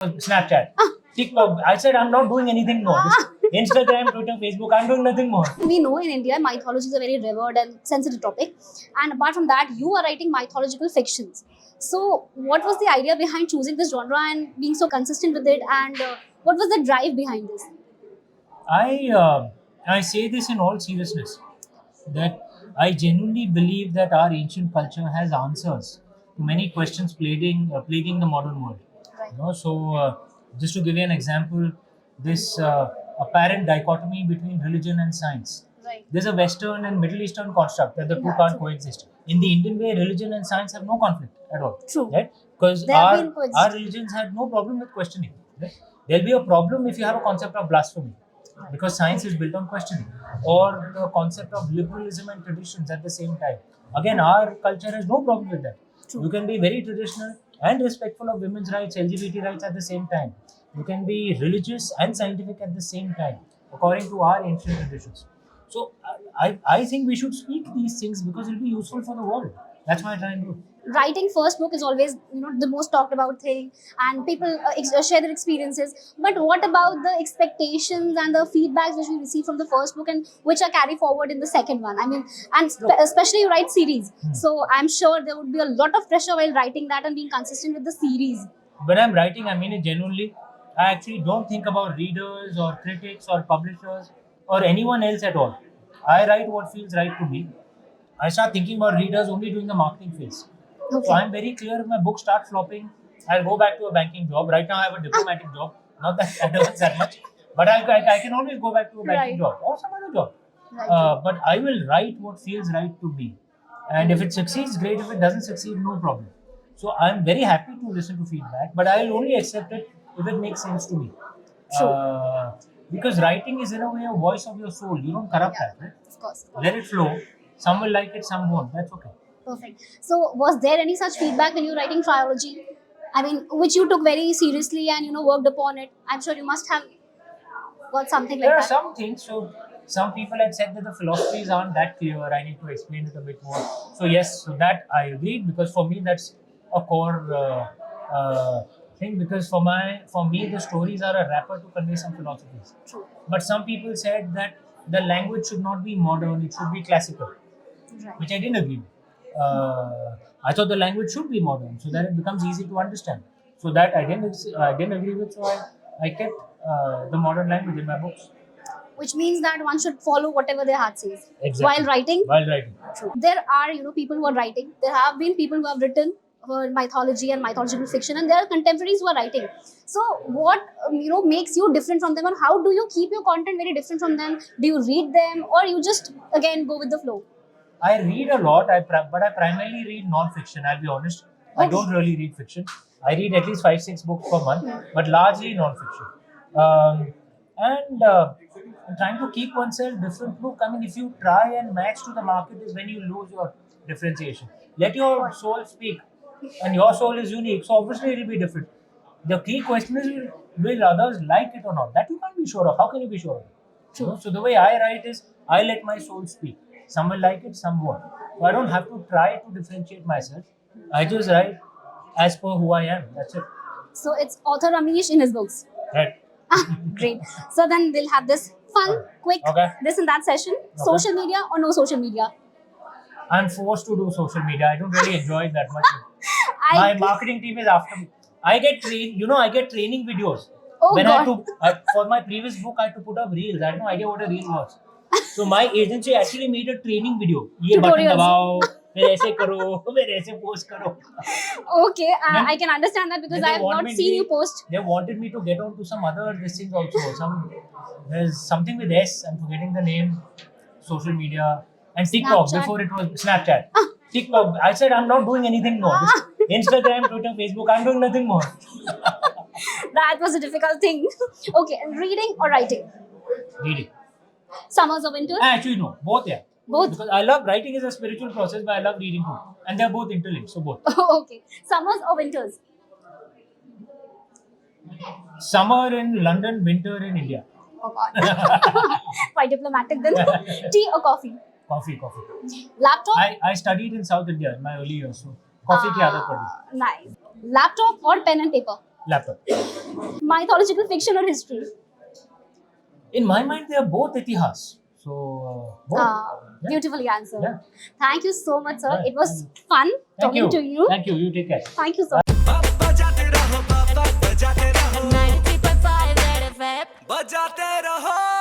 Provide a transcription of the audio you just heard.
Snapchat, TikTok. I said I'm not doing anything more. Instagram, Twitter, Facebook, I'm doing nothing more. We know in India, mythology is a very revered and sensitive topic. And apart from that, you are writing mythological fictions. So, what was the idea behind choosing this genre and being so consistent with it? And what was the drive behind this? I say this in all seriousness that I genuinely believe that our ancient culture has answers to many questions plaguing the modern world. Right. Just to give you an example, this apparent dichotomy between religion and science. Right. There's a Western and Middle Eastern construct that the two Yeah, can't true. coexist. In the Indian way, religion and science have no conflict at all. True. Right? Because They have our, been coexist. our religions had no problem with questioning. Right? There'll be a problem if you have a concept of blasphemy, because science is built on questioning, or the concept of liberalism and traditions at the same time. Again, our culture has no problem with that. True. You can be very traditional and respectful of women's rights, LGBT rights at the same time. You can be religious and scientific at the same time, according to our ancient traditions. So I think we should speak these things because it will be useful for the world. That's why I try and do it. Writing first book is always the most talked about thing, and people share their experiences. But what about the expectations and the feedbacks which we receive from the first book and which are carried forward in the second one? I mean, and especially you write series, so I'm sure there would be a lot of pressure while writing that and being consistent with the series. When I'm writing, I mean it genuinely. I actually don't think about readers or critics or publishers or anyone else at all. I write what feels right to me. I start thinking about readers only during the marketing phase. Okay. So I'm very clear if my book starts flopping, I'll go back to a banking job. Right now I have a diplomatic job. Not that that earns that much, but I can always go back to a banking Right. job or some other job. Right. But I will write what feels right to me. And if it succeeds, great. If it doesn't succeed, no problem. So I'm very happy to listen to feedback, but I'll only accept it if it makes sense to me. True. Because writing is in a way a voice of your soul. You don't corrupt that, right? Of course. Let it flow. Some will like it, some won't. That's okay. Perfect. So, was there any such feedback when you were writing trilogy? I mean, which you took very seriously and worked upon it. I'm sure you must have got something like There are that. some things. So some people had said that the philosophies aren't that clear. I need to explain it a bit more. So yes, so that I agreed, because for me that's a core thing. Because for me the stories are a wrapper to convey some philosophies. True. But some people said that the language should not be modern; it should be classical, Right. which I didn't agree with. I thought the language should be modern so that it becomes easy to understand. So that I didn't agree with. So I kept the modern language in my books. Which means that one should follow whatever their heart says Exactly. while writing. While writing. True. There are people who are writing. There have been people who have written mythology and mythological fiction, and there are contemporaries who are writing. So, what makes you different from them, and how do you keep your content very different from them? Do you read them, or you just again go with the flow? I read a lot, but I primarily read non-fiction. I'll be honest. I Okay. don't really read fiction. I read at least 5-6 books per month, but largely non-fiction. And trying to keep oneself different. Look, I mean, if you try and match to the market, is when you lose your differentiation. Let your soul speak, and your soul is unique, so obviously it will be different. The key question is, will others like it or not? That you can't be sure of. How can you be sure of it? So the way I write is, I let my soul speak. Some will like it, some won't. So I don't have to try to differentiate myself. I just write as per who I am. That's it. So it's author Amish in his books. Right. Great. So then we'll have this fun, quick, Okay. this and that session. Social media or no social media? I'm forced to do social media. I don't really enjoy it that much. I My marketing team is after me. I get training videos. Oh, when God. for my previous book, I had to put up reels. I had no idea what a reel was. So my agency actually made a training video. ये button Tutorials. दबाओ, फिर ऐसे करो, फिर ऐसे post करो. Okay, I can understand that because Then I they have not wanted seen me- you post. They wanted me to get onto some other things also. There's something with S. I'm forgetting the name. Social media and TikTok. Snapchat. Before it was Snapchat. TikTok. I said I'm not doing anything more. Instagram, Twitter, Facebook. I'm doing nothing more. That was a difficult thing. Okay, and reading or writing? Reading. Summers or winters? Actually, no. Both, yeah. Both. Because I love writing is a spiritual process, but I love reading too. And they're both interlinked, so both. Okay, summers or winters? Summer in London, winter in India. Oh God, quite diplomatic then. Tea or coffee? Coffee. Laptop? I studied in South India in my early years, so coffee ki aadat pad gayi. Nice. Laptop or pen and paper? laptop. Mythological fiction or history? In my mind, they are both itihas. So, both. Yeah. Beautifully answered. Yeah. Thank you so much, sir. Yeah. It was fun Thank talking you. to you. Thank you. You take care. Thank you so much. बजाते रहो 93.5 बजाते रहो